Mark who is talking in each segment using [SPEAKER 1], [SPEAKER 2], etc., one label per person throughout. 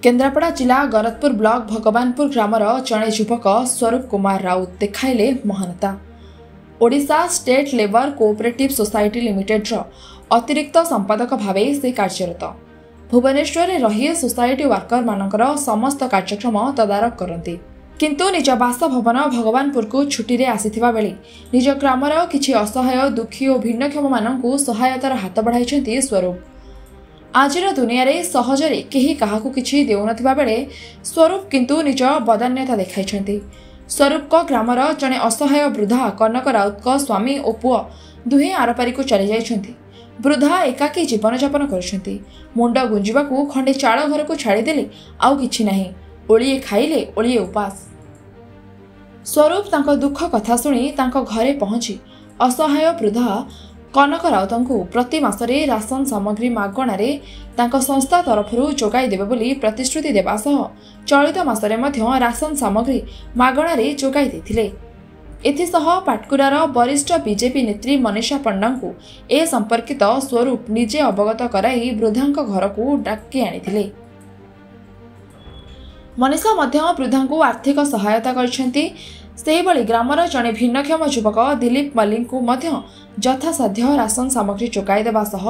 [SPEAKER 1] केन्द्रापड़ा जिला Garatpur block Bhagwanpur grammar जड़े युवक स्वरूप कुमार राउत देखाइले महानता। Odisha state labour cooperative society limited अतिरिक्त संपादक भावे से कार्यरत। भुवनेश्वर में रही सोसाइटी वर्कर मानकर समस्त कार्यक्रम तदारख करती, किंतु निज बासभवन भगवानपुर को छुट्टी रे आसीथिबा बेले निज ग्रामर किछि असहाय दुखी और भिन्नक्षम मानकु सहायतार हाथ बढ़ाइछन्ति स्वरूप। आजिर दुनिया रे सहजरे केही काहाकु किछि देउनथिबा बेले स्वरूप किंतु निज बदान्यता देखाइछन्ति। स्वरूप को ग्रामर जने असहाय वृद्धा कनक राउत को स्वामी और पुओ दुहे आरपारी को चली जाइछन्ति। वृद्धा एकाकी जीवन यापन करछन्ति। मुंड गुंजिबाकू खंडे चाळ घर को छाड़ी देले आउ किछि नाही। ओळिए खाइले ओळिए उपास। स्वरूप तांको दुख कथा सुनी तांको घरे पहुंची असहाय वृद्धा कनक राउतंकु प्रति मासरे राशन सामग्री मागणारे तांको संस्था तरफरु जोगाई देबे बोली प्रतिश्रुति देबा सह चलित मासरे मध्य राशन सामग्री मागणारे जोगाई देथिले। एथिसह पाटकुरार वरिष्ठ बीजेपी नेत्री मनीषा पंडांकु ए संपर्कित स्वरूप निजे अवगत कराई वृद्धांक घरकू डाकी आनिथिले। मनीषा मध्य वृद्धांकु आर्थिक सहायता करछन्ति। सेहिभଳି ग्रामर जड़े भिन्नक्षम युवक दिलीप मल्लिक को यथासाध्य राशन सामग्री जोगाई देबा सह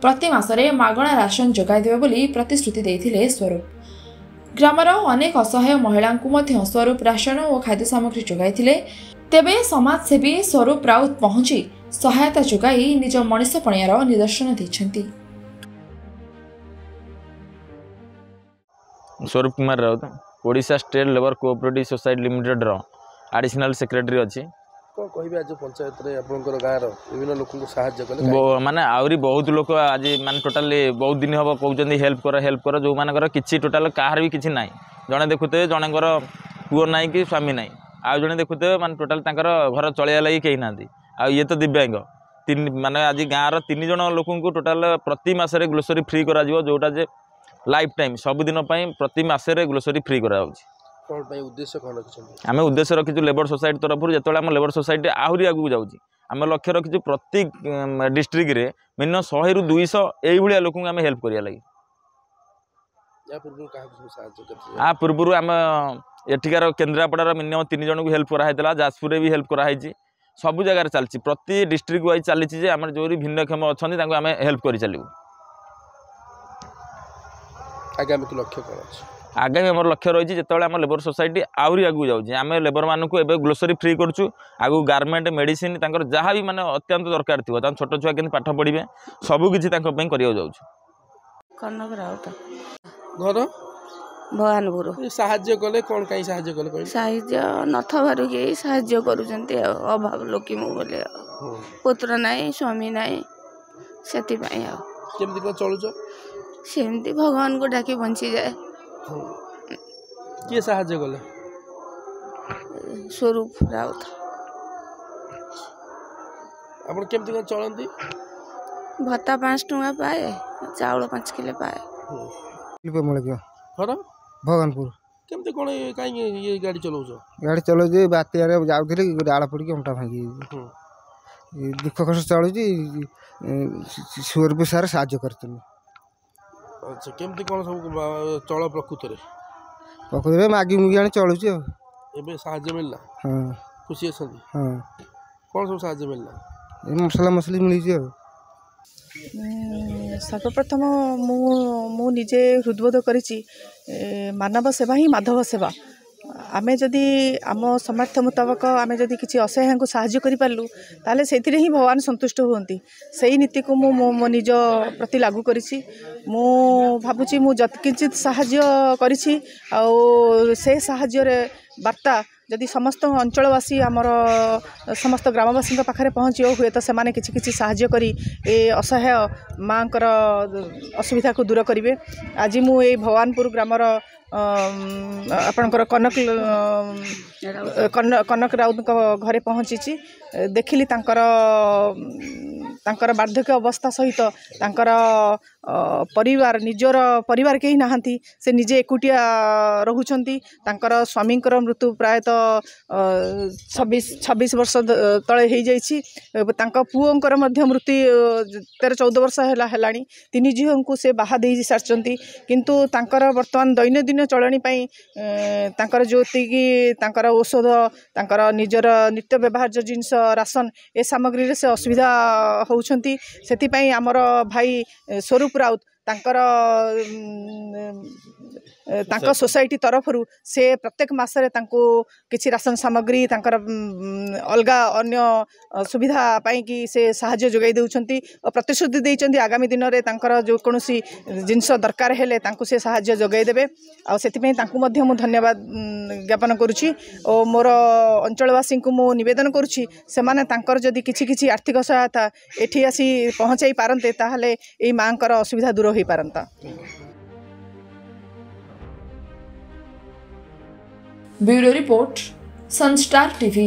[SPEAKER 1] प्रति मासरे मागणा राशन जोगाई देबे बोली प्रतिश्रुति देथिले स्वरूप। ग्रामर अनेक असहाय महिलांकु स्वरूप राशन और खाद्य सामग्री जोगाइथिले। तेबे समाजसेवी स्वरूप राउत पहुंची सहायता जोगाई निज मनीषपणियार निदर्शन दैछन्ति।
[SPEAKER 2] स्वरूप Kumar Raut Odisha state labour cooperative society limited additional secretary अच्छी
[SPEAKER 3] पंचायत रे आपनकर गाँव विभिन्न लोक
[SPEAKER 2] माने आउरी बहुत लोक आज माने टोटाली बहुत दिन हम कहते हेल्प कर जो मानकर किसी टोटाल कहार भी किसी ना जड़े देखुते जनकर पुओ ना कि स्वामी ना आउ जड़े देखुते माने टोटाल घर चलिया लगी कहीं ना आ ये तो दिव्यांग तीन माने आज गाँव तीन जन लोक टोटाल प्रति मासरे ग्लोसरी फ्री करा जोटा जे लाइफ टाइम सबुदिन प्रति मासरे ग्लोसरी फ्री करा आम उद्देश्य रखीचु लेबर सोसाइटी तरफ जो आम लेबर सोसाइटी आहरी आगू जाऊँगी आम लक्ष्य रखीचु प्रति डिस्ट्रिक्ट रे मिनिमम 100 ରୁ 200 यही लोक आम हेल्प करिया लगी। आ पूर्व आम एठिकार केन्द्रापड़ार मिनिमम 3 जन को हेल्प कराइला। जाजपुर भी हेल्प कराई सब जगह चलती प्रति डिस्ट्रिक्ट वाइज चली आम जो भिन्नक्षम अच्छा आम हेल्प कर चलू।
[SPEAKER 3] आगामी लक्ष्य कौन
[SPEAKER 2] आगामी आम लक्ष्य रही जो आम लेबर सोसाइटी आहरी आगू जाऊँगी आम लेबर मानक एवं ग्लोसरी फ्री करूँ आगू गारमेंट मेडिसिन जहाँ भी माने अत्यंत दरकार थी छोट छुआ के पाठ पढ़े सबकि कर
[SPEAKER 4] कनक राउत
[SPEAKER 3] घर
[SPEAKER 4] भगवानपुर
[SPEAKER 3] साहाଯ୍य कले कौन कहीं साहाଯ୍य कले
[SPEAKER 4] साहाଯ୍य नथ बारू के साहाଯ୍य करूचंती अभाव लोकी मु बोले पुत्र नाई स्वामी नाई सेति पई आ
[SPEAKER 3] केमति को चलुछ
[SPEAKER 4] सेमती भगवान को डाकी बंची जाए।
[SPEAKER 3] किए साहाଯ୍य कले
[SPEAKER 4] स्वरूप राउत
[SPEAKER 3] आपण केमति को चलंती
[SPEAKER 4] भत्ता 5 टଙ୍କା पाए चाउल 5 किलो पाए।
[SPEAKER 3] घर
[SPEAKER 5] भगवानपुर
[SPEAKER 3] केमति कोन काई ये गाड़ी
[SPEAKER 5] चलाउ जे बातिया रे जाउथिले डाळ पड़ी हमटा भांगी दुख कष्ट चलु जी स्वरूप सारा साहाଯ୍य करथि।
[SPEAKER 3] अच्छा केमति कोन सब चल प्रकृति
[SPEAKER 5] रे मागी मुगी आने चलु छी
[SPEAKER 3] एबे साहाଯ୍य मिलला।
[SPEAKER 5] हां
[SPEAKER 3] खुशी अछन।
[SPEAKER 5] हां
[SPEAKER 3] कोन सब साहाଯ୍य मिलला
[SPEAKER 5] ए मसला मसली मिली छी।
[SPEAKER 6] सर्वप्रथम मु निजे हृदबोध करिछि मानव सेवा ही माधव सेवा। आमे जदि आम सामर्थ्य मुताबक आमे जदि किसी असहाय को साहाय्य करि पारलु ताले सेथिरे ही भगवान संतुष्ट होती। सही नीति को मो निज प्रति लागू करिछि। मु भाबुछि मु जत किंचित साहाय्य करिछि आ से साहाय्य रे वार्ता जदि समस्त अंचलवासी आमर समस्त ग्रामवासी पाखे पहुँचो हुए तो सेमाने किछि किछि साहाय्य करी ए असहाय माँकर असुविधा को दूर करेंगे। आज मु ए भगवानपुर ग्रामर आपणकर कनक राउत घरे पहुँची देखिली तांकर तांकर वार्धक्य अवस्था सहित तांकर परिवार निजर परिवार केही नाहांती से निजे एकुटिया रहुचंती तांकर स्वामींकर मृत्यु प्रायतः 26 वर्ष तले हो जाइछि तांका पुओंकर मध्य मृत्यु 13-14 वर्ष हेलाणी तीन झील को से बाहा दे सारचंती किंतु तांकर वर्तमान दैनंदिन चलणी पई तांकर जोतिकी तांकर औषध तांकर निजर नित्य व्यवहार्य जिनस राशन ए सामग्री रे से असुविधा होउछंती सेति पई हमर भाई स्वरूप राउत तांकर तांका सोसाइटी तरफ से प्रत्येक मासरे तांको किछि राशन सामग्री तांकर अलगा अन्य सुविधा पाई कि से सहाय्य जोगाई देउछंती और प्रतिश्रुति देइछंती आगामी दिन रे तांकर जो कोनोसी जिंस दरकार हेले तांको से सहाय्य जोगाई देबे आ सेति पई तांको मध्य मु धन्यवाद ज्ञापन करूछि और मोर अंचलवासी को मु निवेदन करूछि से माने तांकर जदी किछि किछि आर्थिक सहायता एठी आसी पहुंचाई पारंते ताहले एई मांकर असुविधा दूर होई पारंता।
[SPEAKER 1] Bureau report Sunstar TV.